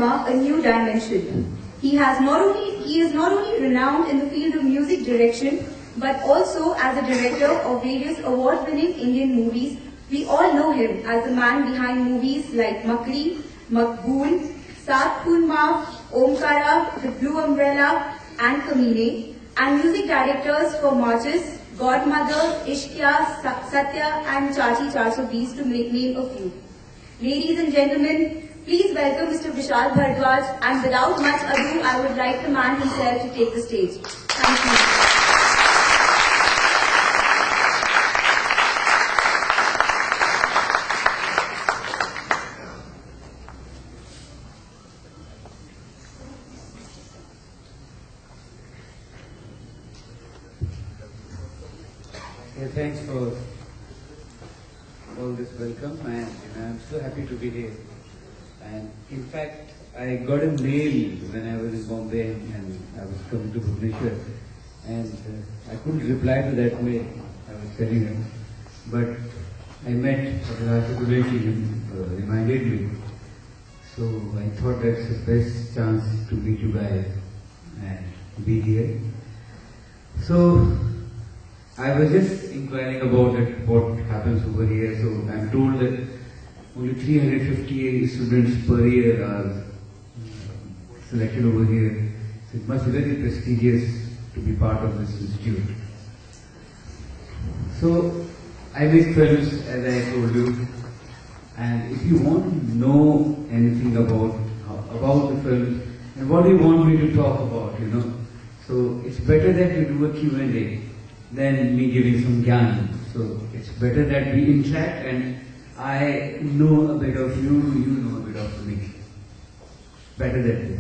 cinema a new dimension. He is not only renowned in the field of music direction, but also as a director of various award-winning Indian movies. We all know him as the man behind movies like Makri, Makbool, Saath Khoon Maaf, Omkara, The Blue Umbrella, and Kamine, and music directors for Marches, Godmother, Ishqiya, Satya, and Chachi 420 to name a few. Ladies and gentlemen, please welcome Mr. Vishal Bharadwaj, and without much ado, I would like the man himself to take the stage. Thank you. Thanks for all this welcome, and I'm so happy to be here. And in fact, I got a mail when I was in Bombay and I was coming to Bhubaneswar, and I couldn't reply to that mail. I was telling him, but I met Rasa Kureshi who reminded me. So I thought that's the best chance to meet you guys and be here. So I was just inquiring about it, what happens over here. So I'm told that only 358 students per year are selected over here. So it must be very prestigious to be part of this institute. So I make films, as I told you, and if you want to know anything about the films and what you want me to talk about, so it's better that you do a Q&A than me giving some gyan. So it's better that we interact and I know a bit of you, you know a bit of me. Better that way.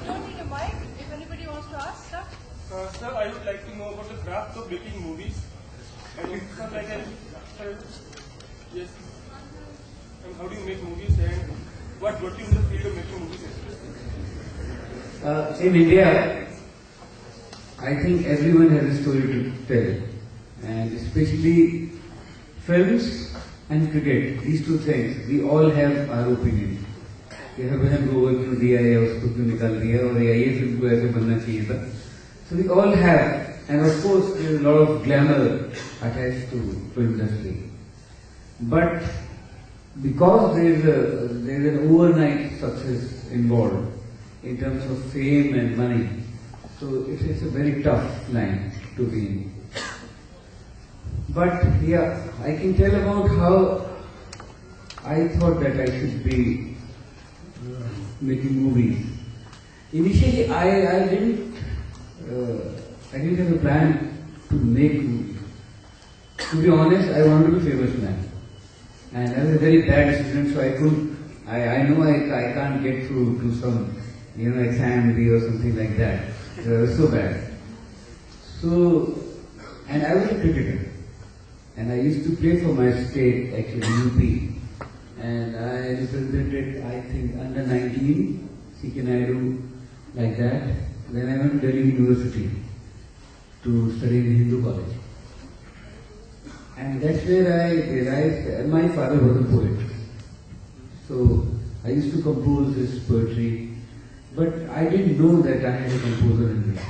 Don't need a mic if anybody wants to ask stuff. Sir, I would like to know about the craft of making movies. And if sir, like yes. And how do you make movies and what got you in the field of making movies? In India, I think everyone has a story to tell, and especially films and cricket, these two things, we all have our opinion. कि हर बहन को वो क्यों दिया है, उसको क्यों निकाल दिया, और ये फिल्म को ऐसे बनना चाहिए था. So we all have, and of course there is a lot of glamour attached to film industry. But because there is an overnight success involved in terms of fame and money, so it's a very tough line to be in. But yeah, I can tell about how I thought that I should be making movies. Initially, I didn't have a plan to make movies. To be honest, I wanted to be a famous man. And I was a very bad student, so I know I can't get through to some, XIMB or something like that. So I was so bad. So, and I was a cricketer. And I used to play for my state, actually, UP. And I represented, I think, under 19, CK Naidu, like that. Then I went to Delhi University to study in Hindu college. And that's where I realized that my father was a poet. So I used to compose his poetry, but I didn't know that I had a composer in me.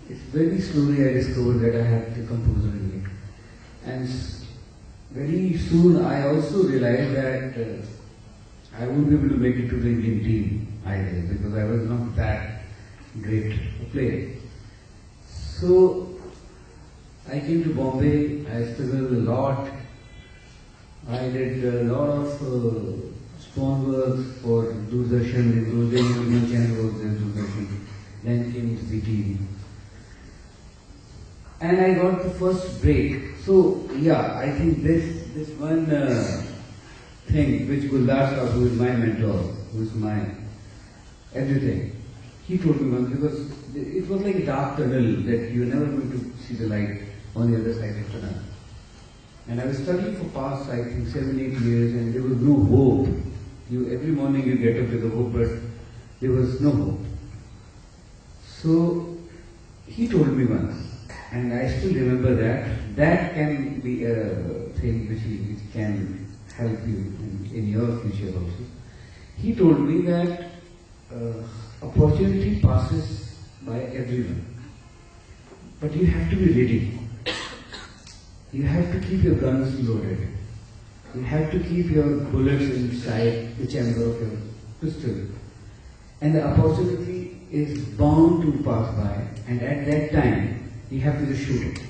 It's very slowly I discovered that I had a composer in me. And very soon I also realized that I wouldn't be able to make it to the Indian team either, because I was not that great a player. So I came to Bombay, I struggled a lot. I did a lot of spawn work for Doordarshan. In those days, Indian channel was there, Doordarshan. Then came to TV. And I got the first break. So yeah, I think this one thing which Guldar Saab, who is my mentor, who is my everything, he told me once, because it was like a dark tunnel that you were never going to see the light on the other side of the tunnel. And I was studying for past, I think, 7-8 years, and there was no hope. Every morning you get up with a hope, but there was no hope. So he told me once, and I still remember that can be a thing which can help you in your future also. He told me that opportunity passes by everyone, but you have to be ready. You have to keep your guns loaded. You have to keep your bullets inside the chamber of your pistol. And the opportunity is bound to pass by, and at that time, you have to just shoot it.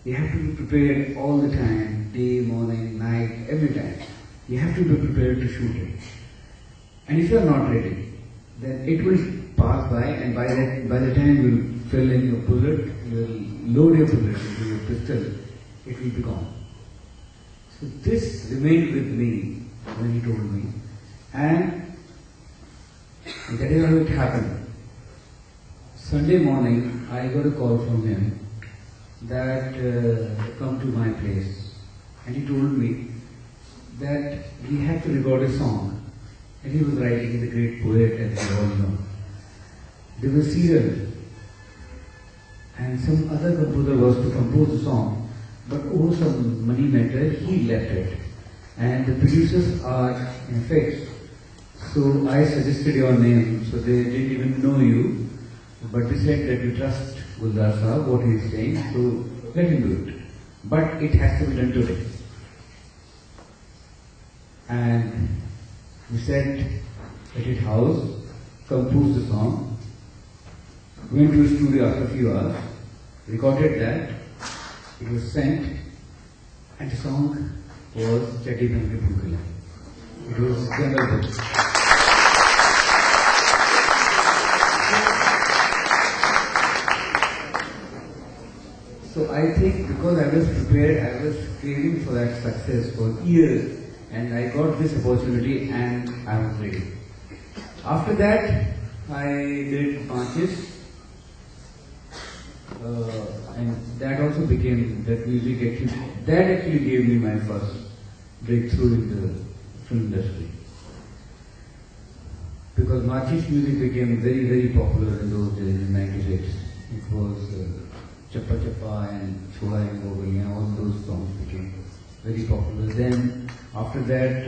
You have to be prepared all the time, day, morning, night, every time. You have to be prepared to shoot it. And if you are not ready, then it will pass by, and by the time you fill in your bullet, you will load your bullet into your pistol, it will be gone. So this remained with me when he told me, and that is how it happened. Sunday morning, I got a call from him that come to my place, and he told me that he had to record a song, and he was writing the great poet, as we all know. There was serial, and some other composer was to compose a song, but over some money matter, he left it, and the producers are in fix. So I suggested your name, so they didn't even know you, but they said that you trust Guldar Sahab, what he is saying, so let him do it. But it has to be done today. And we sat at his house, composed the song, went to the studio after a few hours, recorded that, it was sent, and the song was Chatti Banke Bhukala. It was Jungle Book. So I think because I was prepared, I was craving for that success for years, and I got this opportunity and I was ready. After that, I did marches, and that also became, that music actually gave me my first breakthrough in the film industry. Because marches music became very, very popular in those days, in 96. It was Chappa Chappa and Chola and Gogaliyan, all those songs became very popular. Then, after that,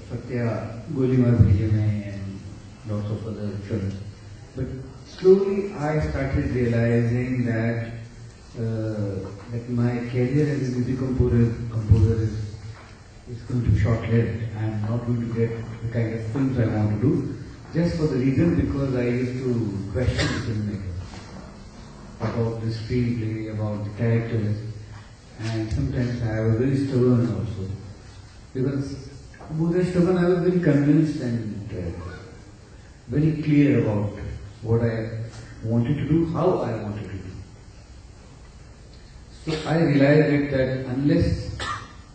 Satya, Golimar Bhaiya Mein, and lots of other films. But slowly I started realizing that that my career as a music composer is going to be short-lived. I am not going to get the kind of films I want to do, just for the reason because I used to question the filmmaker about the screenplay, about the characters, and sometimes I was very stubborn also. Because more than stubborn, I was very convinced and very clear about what I wanted to do, how I wanted to do. So I realized that unless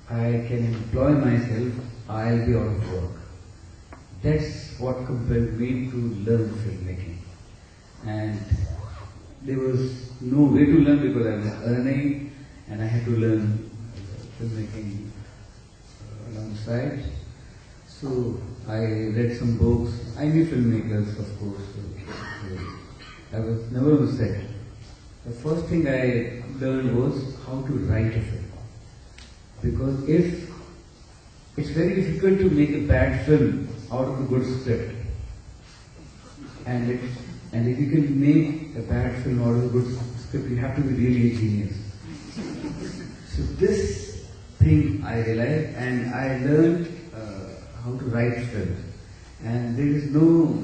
I can employ myself, I'll be out of work. That's what compelled me to learn filmmaking. And there was no way to learn because I was earning and I had to learn filmmaking alongside. So I read some books. I knew filmmakers, of course. I was never on the set. The first thing I learned was how to write a film. Because if it's very difficult to make a bad film out of a good script, and if you can make a bad film out of a good script, you have to be really a genius. So this thing I realized, and I learned how to write films. And there is no,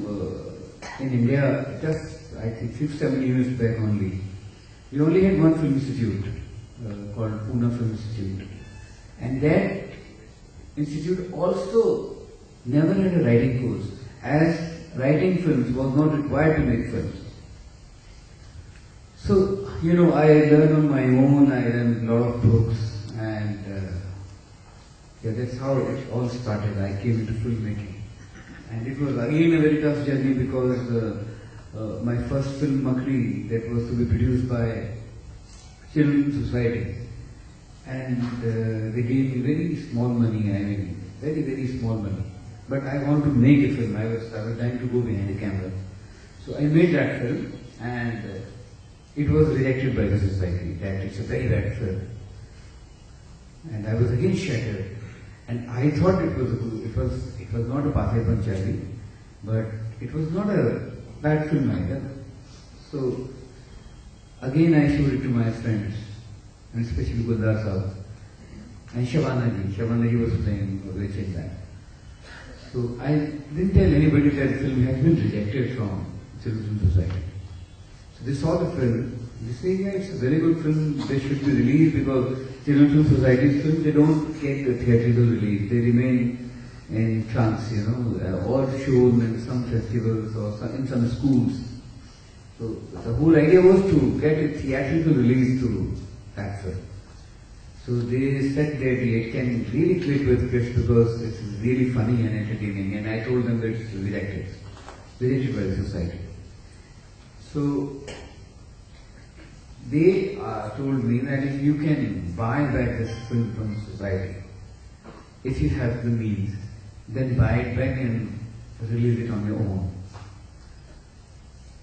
in India, just I think 6-7 years back only, we only had one film institute called Pune Film Institute. And that institute also never had a writing course, as writing films was not required to make films. So, I learned on my own, I read a lot of books, and that's how it all started. I came into filmmaking. And it was again a very tough journey because my first film, Makri, that was to be produced by Children's Society. And they gave me very small money, very, very small money. but I want to make a film. I was trying to go behind the camera. So I made that film, and it was rejected by the society that it's a very bad film. And I was again shattered. And I thought it was not a Pathe Panchali, but it was not a bad film either. So again I showed it to my friends, and especially Gundar Sahab and Shabana ji was playing Rich in that. So I didn't tell anybody that the film has been rejected from Children's Film Society. So they saw the film, they say, yeah, it's a very good film, they should be released, because Children's Film Society's films, they don't get the theatrical release, they remain in trance, or shown in some festivals or in some schools. So the whole idea was to get a theatrical release to that film. So they said that it can really click with kids because it's really funny and entertaining, and I told them that it's rejected by the society. So they told me that if you can buy back this film from society, if you have the means, then buy it back and release it on your own.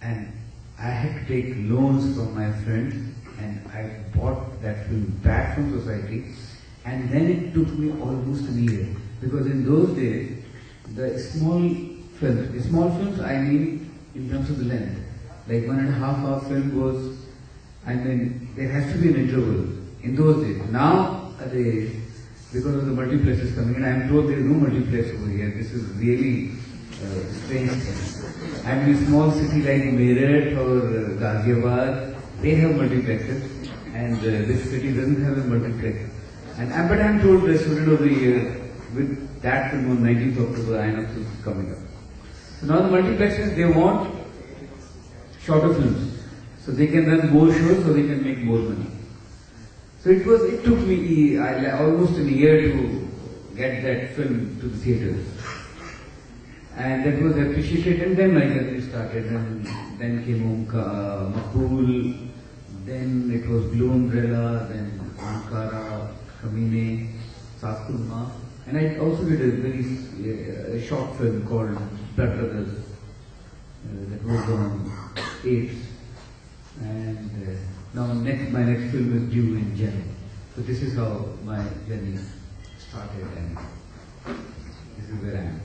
And I had to take loans from my friends, and I bought that film back from society, and then it took me almost a year, because in those days, the small films I mean in terms of the length, like 1.5 hour film was, there has to be an interval in those days. Nowadays, because of the multiplexes coming in, I am told there is no multiplex over here. This is really strange thing. And in a small city like Meerut or Ghaziabad, they have multiplexes, and this city doesn't have a multiplex. But I am told the student of the year with that film on 19th October, INOX is coming up. So now the multiplexes, they want shorter films, so they can run more shows, so they can make more money. So it took me almost a year to get that film to the theatres. And that was appreciated, and then my journey started, and then came Makul, then it was Blue Umbrella, then Ankara, Kamine, Saskulma, and I also did a very short film called Blood Brothers that was on 8th, and now my next film is due in January. So this is how my journey started, and this is where I am.